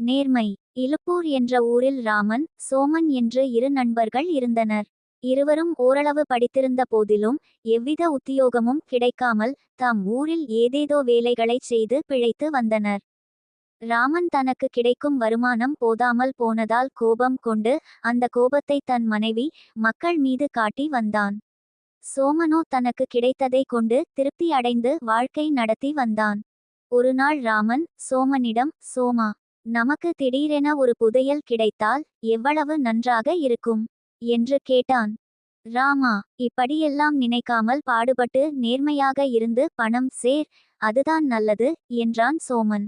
நேர்மை. இலுப்பூர் என்ற ஊரில் ராமன், சோமன் என்று இரு நண்பர்கள் இருந்தனர். இருவரும் ஓரளவு படித்திருந்த போதிலும் எவ்வித உத்தியோகமும் கிடைக்காமல் தாம் ஊரில் ஏதேதோ வேலைகளைச் செய்து பிழைத்து வந்தனர். ராமன் தனக்கு கிடைக்கும் வருமானம் போதாமல் போனதால் கோபம் கொண்டு அந்த கோபத்தை தன் மனைவி, மக்கள் மீது காட்டி வந்தான். சோமனோ தனக்கு கிடைத்ததை கொண்டு திருப்தி அடைந்து வாழ்க்கை நடத்தி வந்தான். ஒருநாள் ராமன் சோமனிடம், சோமா, நமக்கு திடீரென ஒரு புதையல் கிடைத்தால் எவ்வளவு நன்றாக இருக்கும் என்று கேட்டான். ராமா, இப்படியெல்லாம் நினைக்காமல் பாடுபட்டு நேர்மையாக இருந்து பணம் சேர், அதுதான் நல்லது என்றான் சோமன்.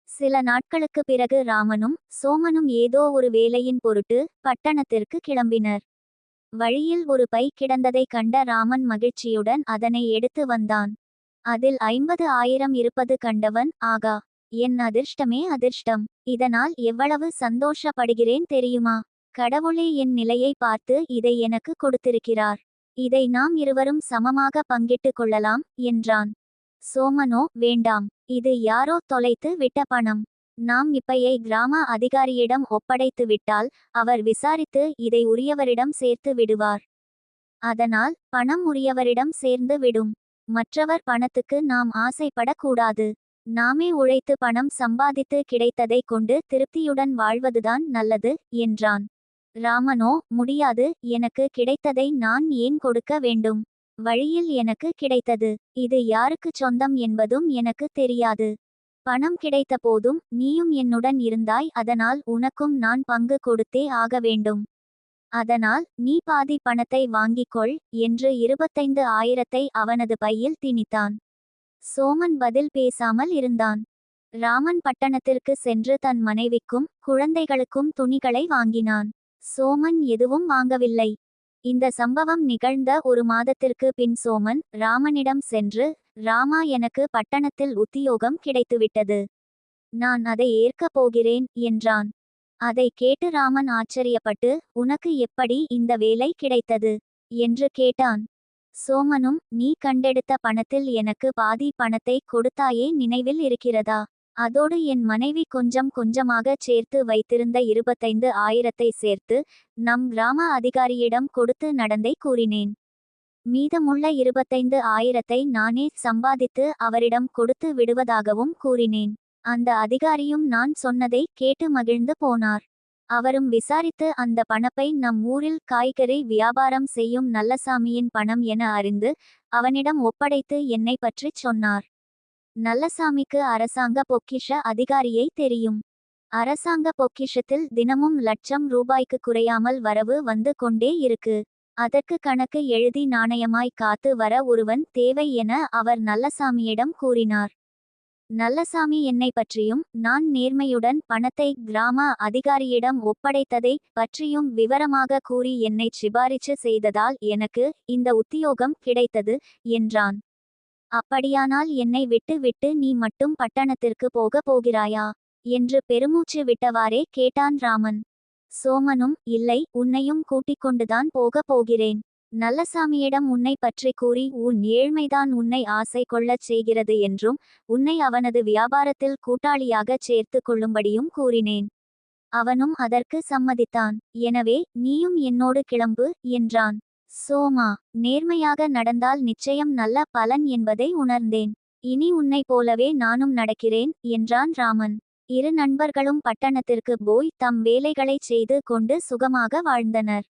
சில நாட்களுக்கு பிறகு ராமனும் சோமனும் ஏதோ ஒரு வேலையின் பொருட்டு பட்டணத்திற்கு கிளம்பினர். வழியில் ஒரு பை கிடந்ததை கண்ட ராமன் மகிழ்ச்சியுடன் அதனை எடுத்து வந்தான். அதில் 50,000 இருப்பது கண்டவன், ஆகா, என் அதிர்ஷ்டமே அதிர்ஷ்டம், இதனால் எவ்வளவு சந்தோஷப்படுகிறேன் தெரியுமா? கடவுளே என் நிலையை பார்த்து இதை எனக்கு கொடுத்திருக்கிறார். இதை நாம் இருவரும் சமமாக பங்கிட்டு கொள்ளலாம் என்றான். சோமனோ, வேண்டாம், இது யாரோ தொலைத்து விட்ட பணம். நாம் இப்பையை கிராம அதிகாரியிடம் ஒப்படைத்து விட்டால் அவர் விசாரித்து இதை உரியவரிடம் சேர்த்து விடுவார். அதனால் பணம் உரியவரிடம் சேர்ந்து விடும். மற்றவர் பணத்துக்கு நாம் ஆசைப்படக்கூடாது. நாமே உழைத்து பணம் சம்பாதித்து கிடைத்ததை கொண்டு திருப்தியுடன் வாழ்வதுதான் நல்லது என்றான். ராமனோ, முடியாது, எனக்கு கிடைத்ததை நான் ஏன் கொடுக்க வேண்டும்? வழியில் எனக்கு கிடைத்தது. இது யாருக்குச் சொந்தம் என்பதும் எனக்கு தெரியாது. பணம் கிடைத்த போதும் நீயும் என்னுடன் இருந்தாய், அதனால் உனக்கும் நான் பங்கு கொடுத்தே ஆக வேண்டும். அதனால் நீ பாதி பணத்தை வாங்கிக்கொள் என்று 25,000 அவனது பையில் திணித்தான். சோமன் பதில் பேசாமல் இருந்தான். ராமன் பட்டணத்திற்கு சென்று தன் மனைவிக்கும் குழந்தைகளுக்கும் துணிகளை வாங்கினான். சோமன் எதுவும் வாங்கவில்லை. இந்த சம்பவம் நிகழ்ந்த ஒரு மாதத்திற்கு பின் சோமன் ராமனிடம் சென்று, ராமா, எனக்கு பட்டணத்தில் உத்தியோகம் கிடைத்துவிட்டது. நான் அதை ஏற்கப் போகிறேன் என்றான். அதை கேட்டு ராமன் ஆச்சரியப்பட்டு, உனக்கு எப்படி இந்த வேலை கிடைத்தது என்று கேட்டான். சோமனும், நீ கண்டெடுத்த பணத்தில் எனக்கு பாதி பணத்தை கொடுத்தாயே, நினைவில் இருக்கிறதா? அதோடு என் மனைவி கொஞ்சம் கொஞ்சமாக சேர்த்து வைத்திருந்த 25,000 சேர்த்து நம் கிராம அதிகாரியிடம் கொடுத்து நடந்தை கூறினேன். மீதமுள்ள 25,000 நானே சம்பாதித்து அவரிடம் கொடுத்து விடுவதாகவும் கூறினேன். அந்த அதிகாரியும் நான் சொன்னதை கேட்டு மகிழ்ந்து போனார். அவரும் விசாரித்து அந்த பணப்பை நம் ஊரில் காய்கறி வியாபாரம் செய்யும் நல்லசாமியின் பணம் என அறிந்து அவனிடம் ஒப்படைத்து என்னை பற்றிச் சொன்னார். நல்லசாமிக்கு அரசாங்க பொக்கிஷ அதிகாரியை தெரியும். அரசாங்க பொக்கிஷத்தில் தினமும் லட்சம் ரூபாய்க்கு குறையாமல் வரவு வந்து கொண்டே இருக்கு. அதற்கு கணக்கு எழுதி நாணயமாய் காத்து வர ஒருவன் தேவை என அவர் நல்லசாமியிடம் கூறினார். நல்லசாமி என்னை பற்றியும் நான் நேர்மையுடன் பணத்தை கிராம அதிகாரியிடம் ஒப்படைத்ததை பற்றியும் விவரமாக கூறி என்னை சிபாரிசு செய்ததால் எனக்கு இந்த உத்தியோகம் கிடைத்தது என்றான். அப்படியானால் என்னை விட்டு விட்டு நீ மட்டும் பட்டணத்திற்கு போக போகிறாயா என்று பெருமூச்சு விட்டவாறே கேட்டான் ராமன். சோமனும், இல்லை, உன்னையும் கூட்டிக் கொண்டுதான் போக போகிறேன். நல்லசாமியிடம் உன்னை பற்றி கூறி உன் ஏழ்மைதான் உன்னை ஆசை கொள்ளச் செய்கிறது என்றும் உன்னை அவனது வியாபாரத்தில் கூட்டாளியாக சேர்த்து கொள்ளும்படியும் கூறினேன். அவனும் அதற்கு சம்மதித்தான். எனவே நீயும் என்னோடு கிளம்பு என்றான். சோமா, நேர்மையாக நடந்தால் நிச்சயம் நல்ல பலன் என்பதை உணர்ந்தேன். இனி உன்னை போலவே நானும் நடக்கிறேன் என்றான் ராமன். இரு நண்பர்களும் பட்டணத்திற்கு போய் தம் வேலைகளைச் செய்து கொண்டு சுகமாக வாழ்ந்தனர்.